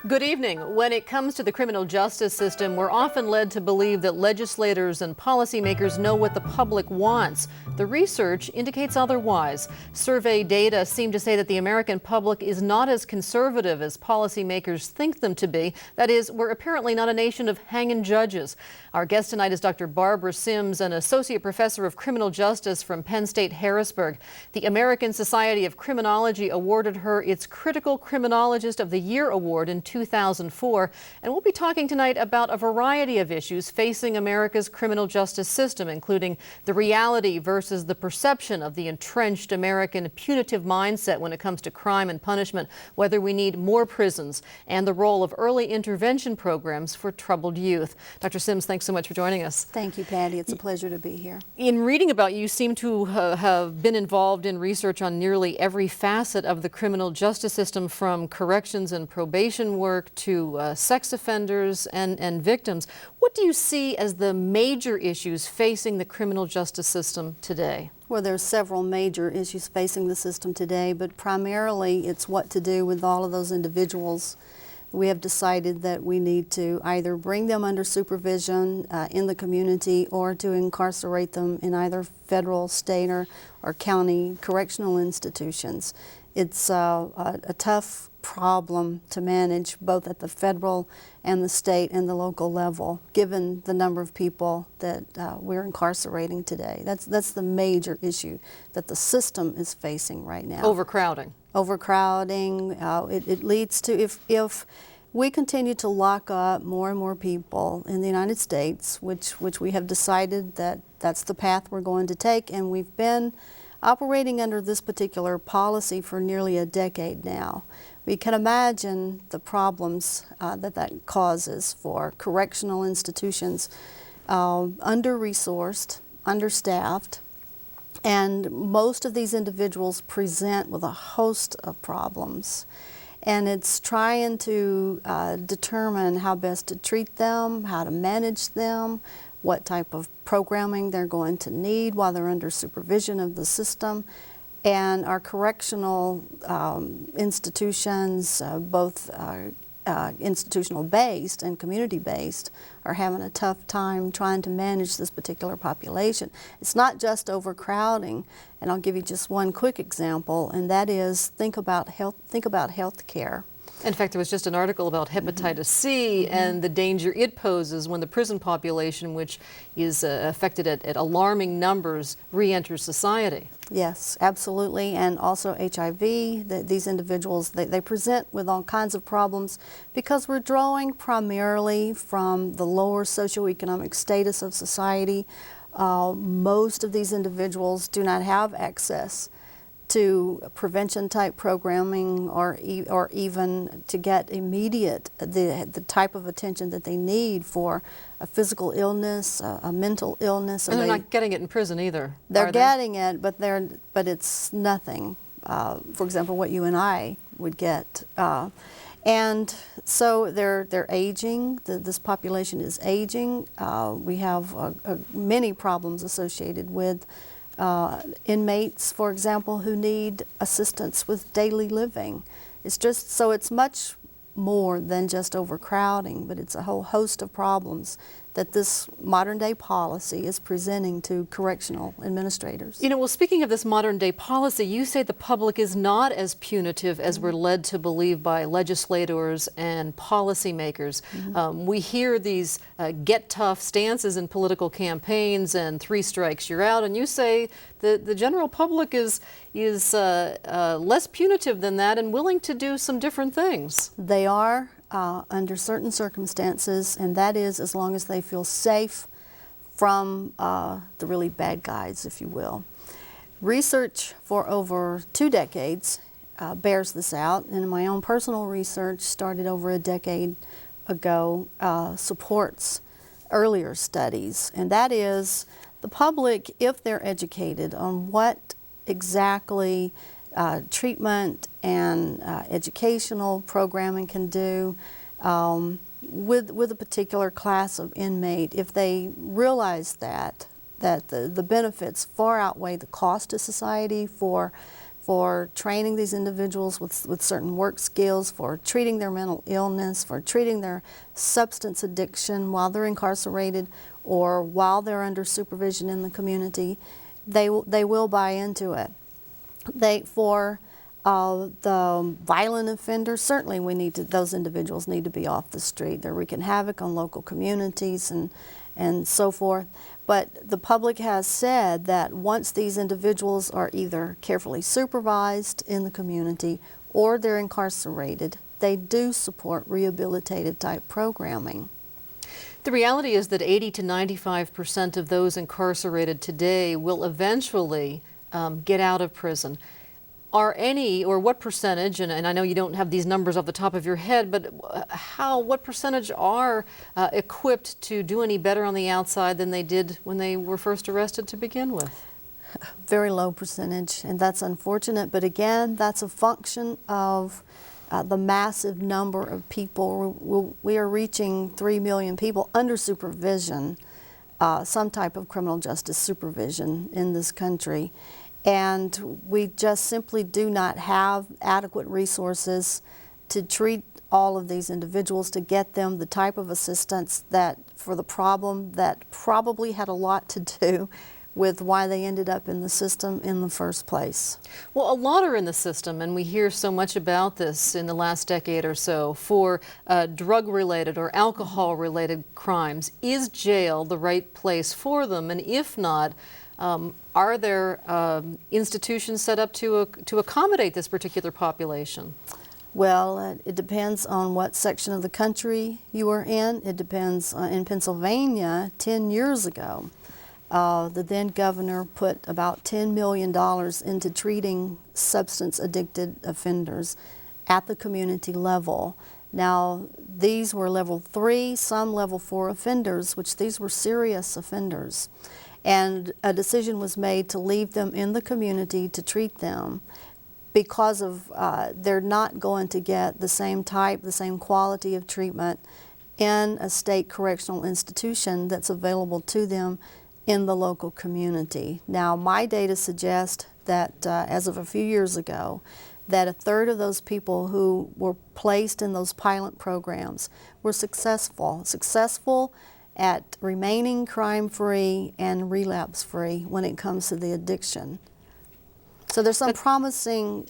Good evening. When it comes to the criminal justice system, we're often led to believe that legislators and policymakers know what the public wants. The research indicates otherwise. Survey data seem to say that the American public is not as conservative as policymakers think them to be. That is, we're apparently not a nation of hanging judges. Our guest tonight is Dr. Barbara Sims, an associate professor of criminal justice from Penn State, Harrisburg. The American Society of Criminology awarded her its Critical Criminologist of the Year award in 2004, and we'll be talking tonight about a variety of issues facing America's criminal justice system, including the reality versus the perception of the entrenched American punitive mindset when it comes to crime and punishment, whether we need more prisons, and the role of early intervention programs for troubled youth. Dr. Sims, thanks so much for joining us. Thank you, Patty. It's a pleasure to be here. In reading about you, seem to have been involved in research on nearly every facet of the criminal justice system, from corrections and probation work to sex offenders and victims. What do you see as the major issues facing the criminal justice system today? Well, there are several major issues facing the system today, but primarily it's what to do with all of those individuals. We have decided that we need to either bring them under supervision in the community or to incarcerate them in either federal, state, or county correctional institutions. It's a tough problem to manage both at the federal and the state and the local level, given the number of people that we're incarcerating today. That's the major issue that the system is facing right now. Overcrowding. Overcrowding. It leads to, if we continue to lock up more and more people in the United States, which we have decided that that's the path we're going to take, and we've been operating under this particular policy for nearly a decade now. We can imagine the problems that causes for correctional institutions, under-resourced, understaffed, and most of these individuals present with a host of problems. And it's trying to determine how best to treat them, how to manage them, what type of programming they're going to need while they're under supervision of the system. And our correctional institutions, both institutional-based and community-based, are having a tough time trying to manage this particular population. It's not just overcrowding, and I'll give you just one quick example, and that is think about health care. In fact, there was just an article about hepatitis C and the danger it poses when the prison population, which is affected at alarming numbers, re-enters society. Yes, absolutely, and also HIV. These individuals, they present with all kinds of problems because we're drawing primarily from the lower socioeconomic status of society. Most of these individuals do not have access to prevention-type programming or even to get immediate the type of attention that they need for a physical illness, a mental illness. And they're not getting it in prison either. They're getting it, but it's nothing. For example, what you and I would get. And so they're aging. This population is aging. We have many problems associated with inmates, for example, who need assistance with daily living. It's much more than just overcrowding, but it's a whole host of problems that this modern day policy is presenting to correctional administrators. You know, well, speaking of this modern day policy, you say the public is not as punitive as we're led to believe by legislators and policymakers. We hear these get tough stances in political campaigns and 3 strikes you're out, and you say the general public is less punitive than that and willing to do some different things. They are. Under certain circumstances, and that is as long as they feel safe from the really bad guys, if you will. Research for over 2 decades bears this out, and my own personal research started over a decade ago supports earlier studies, and that is the public, if they're educated on what exactly treatment and educational programming can do with a particular class of inmate, if they realize that the benefits far outweigh the cost to society for for training these individuals with certain work skills, for treating their mental illness, for treating their substance addiction while they're incarcerated or while they're under supervision in the community, they will buy into it. For the violent offenders, certainly those individuals need to be off the street. They're wreaking havoc on local communities and so forth. But the public has said that once these individuals are either carefully supervised in the community or they're incarcerated, they do support rehabilitative type programming. The reality is that 80 to 95% of those incarcerated today will eventually get out of prison. Are any, or what percentage, and I know you don't have these numbers off the top of your head, but what percentage are equipped to do any better on the outside than they did when they were first arrested to begin with? Very low percentage, and that's unfortunate, but again, that's a function of the massive number of people. We are reaching 3 million people under supervision, some type of criminal justice supervision in this country. And we just simply do not have adequate resources to treat all of these individuals, to get them the type of assistance for the problem that probably had a lot to do with why they ended up in the system in the first place. Well, a lot are in the system, and we hear so much about this in the last decade or so for drug-related or alcohol-related crimes. Is jail the right place for them? And if not, are there institutions set up to accommodate this particular population? Well, it depends on what section of the country you are in. It depends. In Pennsylvania, 10 years ago, the then governor put about $10 million into treating substance-addicted offenders at the community level. Now, these were level 3, some level 4 offenders, which these were serious offenders. And a decision was made to leave them in the community to treat them because of they're not going to get the same type, the same quality of treatment in a state correctional institution that's available to them in the local community. Now, my data suggest that as of a few years ago, that a third of those people who were placed in those pilot programs were successful at remaining crime-free and relapse-free when it comes to the addiction. So there's some promising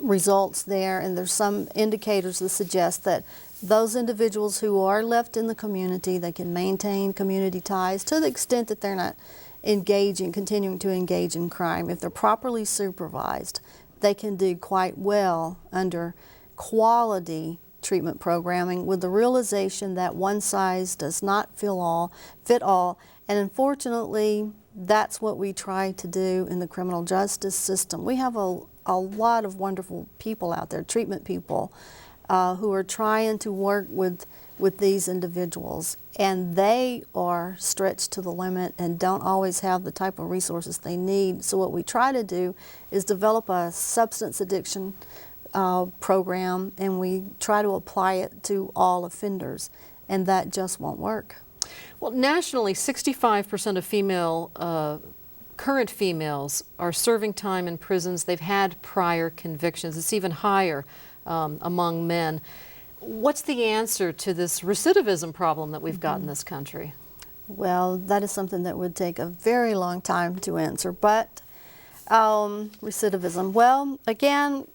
results there, and there's some indicators that suggest that those individuals who are left in the community, they can maintain community ties to the extent that they're not continuing to engage in crime. If they're properly supervised, they can do quite well under quality treatment programming with the realization that one size does not fit all, and unfortunately that's what we try to do in the criminal justice system. We have a lot of wonderful people out there, treatment people, who are trying to work with these individuals, and they are stretched to the limit and don't always have the type of resources they need. So what we try to do is develop a substance addiction program, and we try to apply it to all offenders, and that just won't work. Well, nationally, 65% of current females are serving time in prisons. They've had prior convictions. It's even higher among men. What's the answer to this recidivism problem that we've got in this country? Well, that is something that would take a very long time to answer, but recidivism, well, again,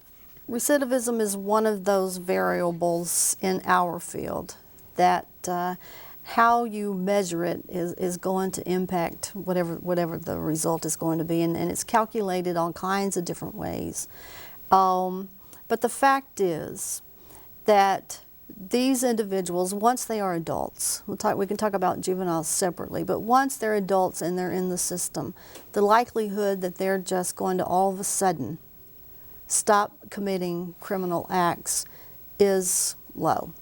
recidivism is one of those variables in our field that how you measure it is going to impact whatever the result is going to be, and it's calculated all kinds of different ways. But the fact is that these individuals, once they are adults, we can talk about juveniles separately, but once they're adults and they're in the system, the likelihood that they're just going to all of a sudden stop committing criminal acts is low.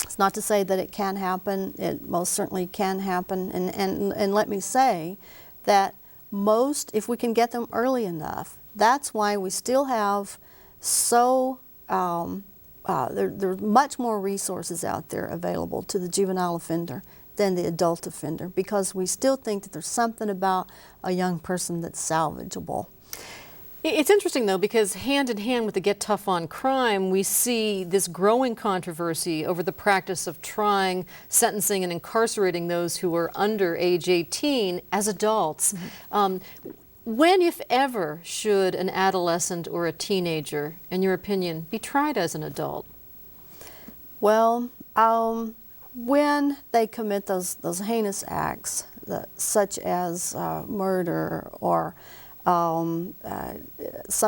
It's not to say that it can happen. It most certainly can happen. And let me say that if we can get them early enough, that's why we still have there's much more resources out there available to the juvenile offender than the adult offender, because we still think that there's something about a young person that's salvageable. It's interesting, though, because hand in hand with the Get Tough on Crime, we see this growing controversy over the practice of trying, sentencing, and incarcerating those who are under age 18 as adults. When, if ever, should an adolescent or a teenager, in your opinion, be tried as an adult? Well, when they commit those heinous acts, such as murder or some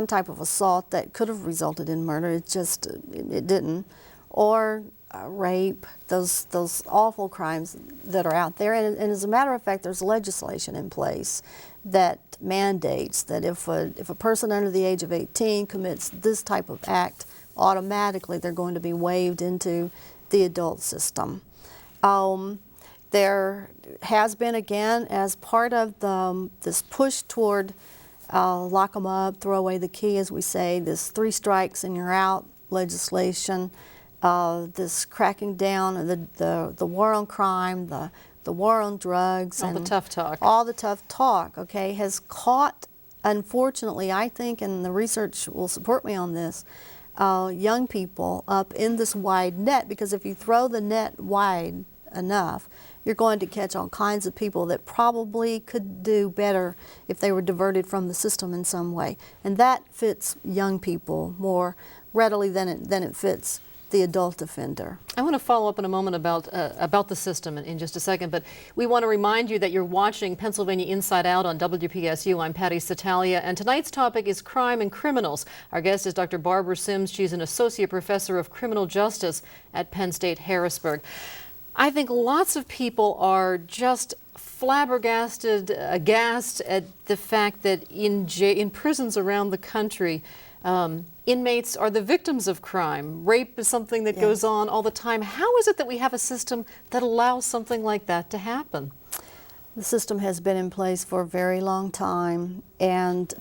type of assault that could have resulted in murder, it didn't, or rape, those awful crimes that are out there. And as a matter of fact, there's legislation in place that mandates that if a person under the age of 18 commits this type of act, automatically they're going to be waived into the adult system. There has been, again, as part of this push toward lock them up, throw away the key, as we say, this 3 strikes and you're out legislation, this cracking down of the war on crime, the war on drugs. All the tough talk. All the tough talk, okay, has caught, unfortunately, I think, and the research will support me on this, young people up in this wide net, because if you throw the net wide enough, you're going to catch all kinds of people that probably could do better if they were diverted from the system in some way. And that fits young people more readily than it fits the adult offender. I want to follow up in a moment about the system in just a second, but we want to remind you that you're watching Pennsylvania Inside Out on WPSU. I'm Patty Satalia, and tonight's topic is crime and criminals. Our guest is Dr. Barbara Sims. She's an associate professor of criminal justice at Penn State Harrisburg. I think lots of people are just flabbergasted, aghast at the fact that in prisons around the country, inmates are the victims of crime. Rape is something that goes on all the time. How is it that we have a system that allows something like that to happen? The system has been in place for a very long time, and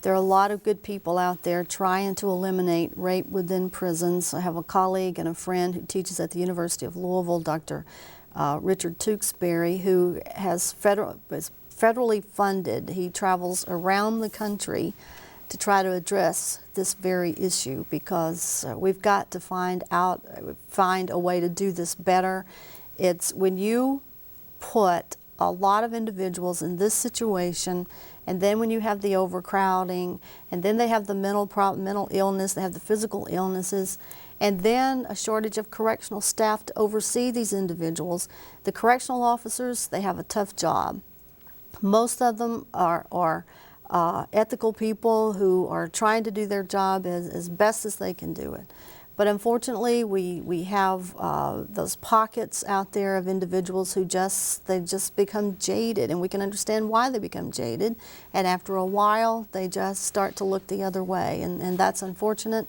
there are a lot of good people out there trying to eliminate rape within prisons. I have a colleague and a friend who teaches at the University of Louisville, Dr. Richard Tewksbury, who is federally funded. He travels around the country to try to address this very issue, because we've got to find a way to do this better. It's when you put a lot of individuals in this situation, and then when you have the overcrowding, and then they have the mental illness, they have the physical illnesses, and then a shortage of correctional staff to oversee these individuals. The correctional officers, they have a tough job. Most of them are ethical people who are trying to do their job as best as they can do it. But unfortunately, we have those pockets out there of individuals who just become jaded, and we can understand why they become jaded. And after a while, they just start to look the other way, and that's unfortunate.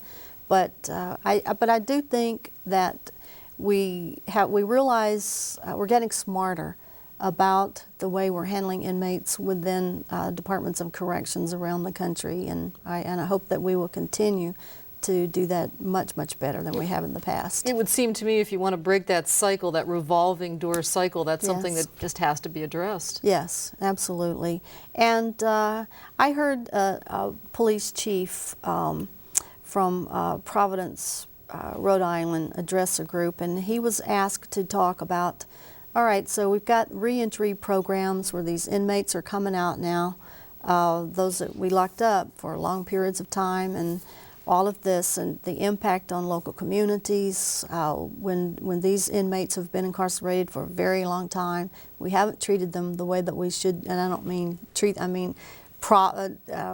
But I do think that we realize we're getting smarter about the way we're handling inmates within departments of corrections around the country, and I hope that we will continue to do that much, much better than we have in the past. It would seem to me if you want to break that cycle, that revolving door cycle, that's something that just has to be addressed. Yes, absolutely. And I heard a police chief from Providence, Rhode Island, address a group, and he was asked to talk about, all right, so we've got reentry programs where these inmates are coming out now, those that we locked up for long periods of time, and all of this, and the impact on local communities. When these inmates have been incarcerated for a very long time, we haven't treated them the way that we should, and I don't mean treat, I mean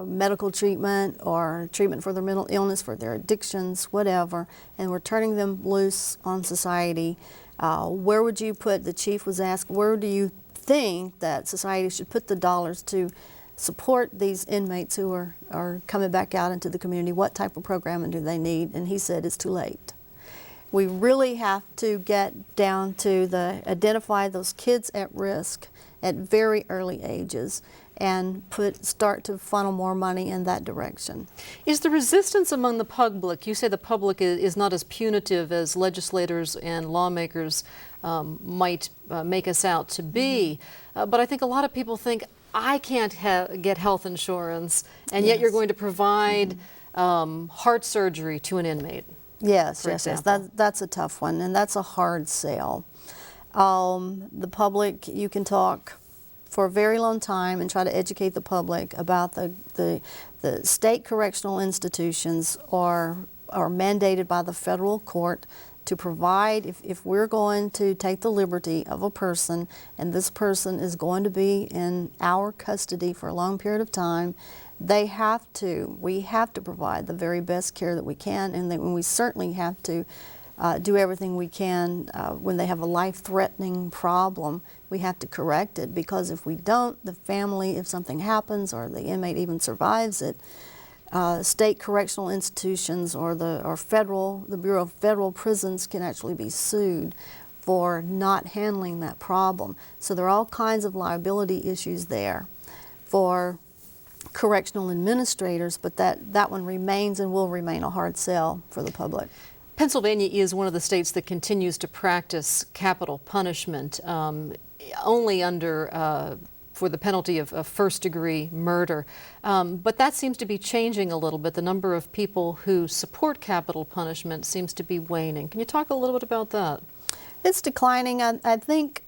medical treatment or treatment for their mental illness, for their addictions, whatever, and we're turning them loose on society. Where would you put, the chief was asked, where do you think that society should put the dollars to support these inmates who are coming back out into the community? What type of programming do they need? And he said it's too late. We really have to get down to identify those kids at risk at very early ages and start to funnel more money in that direction. Is the resistance among the public, you say the public is not as punitive as legislators and lawmakers might make us out to be, but I think a lot of people think, I can't get health insurance, and yet you're going to provide heart surgery to an inmate. Yes, for yes, yes. example. That's a tough one, and that's a hard sell. The public, you can talk for a very long time and try to educate the public about the state correctional institutions are mandated by the federal court to provide, if we're going to take the liberty of a person and this person is going to be in our custody for a long period of time, we have to provide the very best care that we can, and then we certainly have to do everything we can when they have a life-threatening problem. We have to correct it, because if we don't, the family, if something happens or the inmate even survives it, state correctional institutions or the Bureau of Federal Prisons can actually be sued for not handling that problem. So there are all kinds of liability issues there for correctional administrators, but that one remains and will remain a hard sell for the public. Pennsylvania is one of the states that continues to practice capital punishment, only under for the penalty of first-degree murder. But that seems to be changing a little bit. The number of people who support capital punishment seems to be waning. Can you talk a little bit about that? It's declining. I think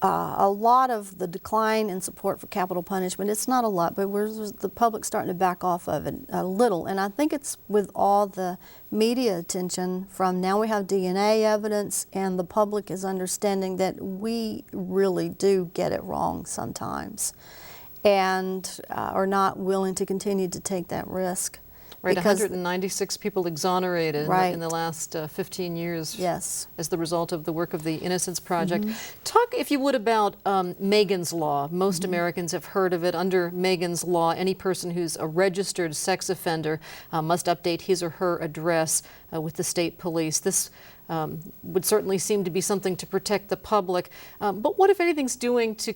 a lot of the decline in support for capital punishment, it's not a lot, but the public's starting to back off of it a little. And I think it's with all the media attention from now we have DNA evidence, and the public is understanding that we really do get it wrong sometimes and are not willing to continue to take that risk. Right, 196 people exonerated in the last 15 years. Yes. As the result of the work of the Innocence Project. Talk, if you would, about Megan's Law. Most Americans have heard of it. Under Megan's Law, any person who's a registered sex offender must update his or her address with the state police. This would certainly seem to be something to protect the public. But what, if anything's doing to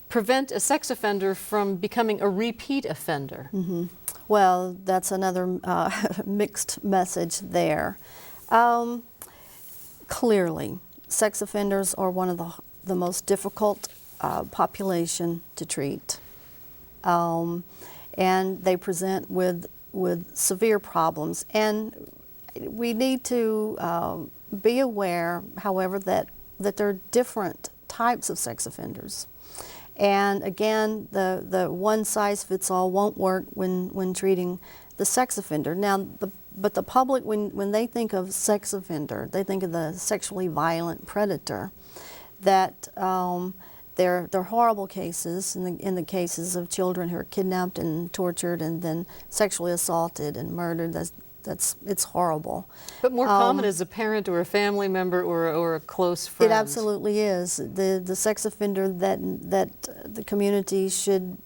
prevent a sex offender from becoming a repeat offender? Well, that's another mixed message there. Clearly, sex offenders are one of the most difficult population to treat. And they present with severe problems. And we need to be aware, however, that there are different types of sex offenders. And again, the one-size-fits-all won't work when treating the sex offender. Now, but the public, when they think of sex offender, they think of the sexually violent predator. That they're horrible cases in the cases of children who are kidnapped and tortured and then sexually assaulted and murdered. It's horrible. But more common as a parent or a family member or a close friend. It absolutely is. The sex offender that the community should,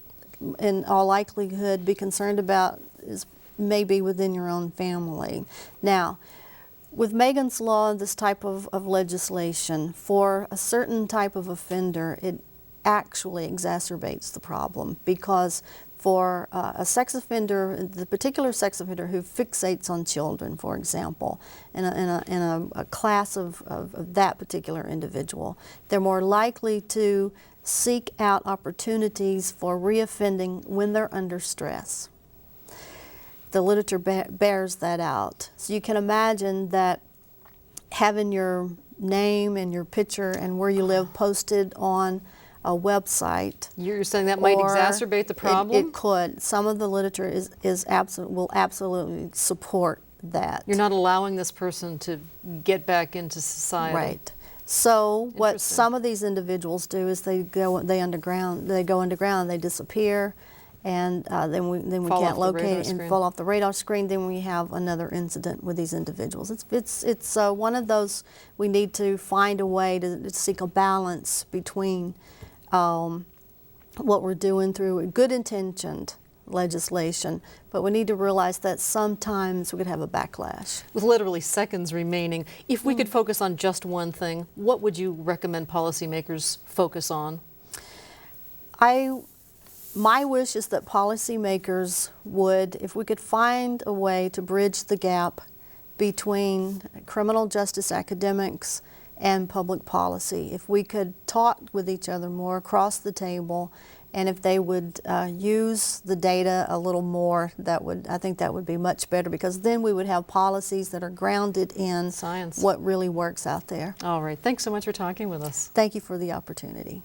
in all likelihood, be concerned about is maybe within your own family. Now, with Megan's Law, this type of legislation, for a certain type of offender, it actually exacerbates the problem, because for a sex offender, the particular sex offender who fixates on children, for example, in a class of that particular individual, they're more likely to seek out opportunities for reoffending when they're under stress. The literature bears that out. So you can imagine that having your name and your picture and where you live posted on a website. You're saying that might exacerbate the problem? It could. Some of the literature will absolutely support that. You're not allowing this person to get back into society. Right. So what some of these individuals do is they go underground, they disappear, and then we can't locate it and fall off the radar screen. Then we have another incident with these individuals. It's one of those, we need to find a way to seek a balance between what we're doing through good-intentioned legislation, but we need to realize that sometimes we could have a backlash. With literally seconds remaining, if we could focus on just one thing, what would you recommend policymakers focus on? My wish is that policymakers would, if we could find a way to bridge the gap between criminal justice academics and public policy. If we could talk with each other more across the table, and if they would use the data a little more, I think that would be much better, because then we would have policies that are grounded in science, what really works out there. All right, thanks so much for talking with us. Thank you for the opportunity.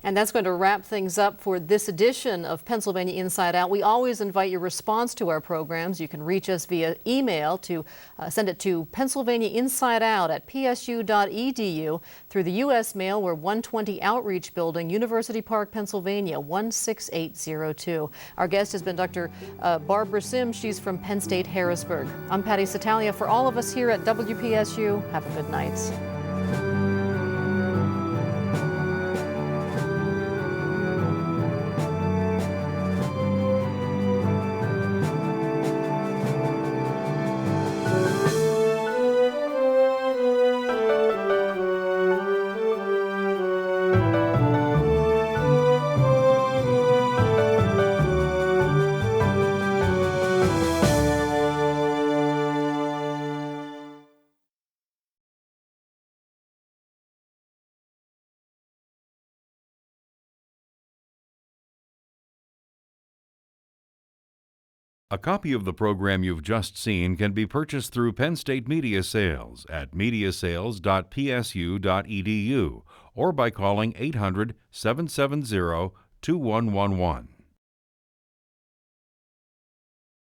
And that's going to wrap things up for this edition of Pennsylvania Inside Out. We always invite your response to our programs. You can reach us via email to send it to PennsylvaniaInsideOut@psu.edu, through the U.S. mail. We're 120 Outreach Building, University Park, Pennsylvania, 16802. Our guest has been Dr. Barbara Sims. She's from Penn State, Harrisburg. I'm Patty Satalia. For all of us here at WPSU, have a good night. A copy of the program you've just seen can be purchased through Penn State Media Sales at mediasales.psu.edu or by calling 800-770-2111.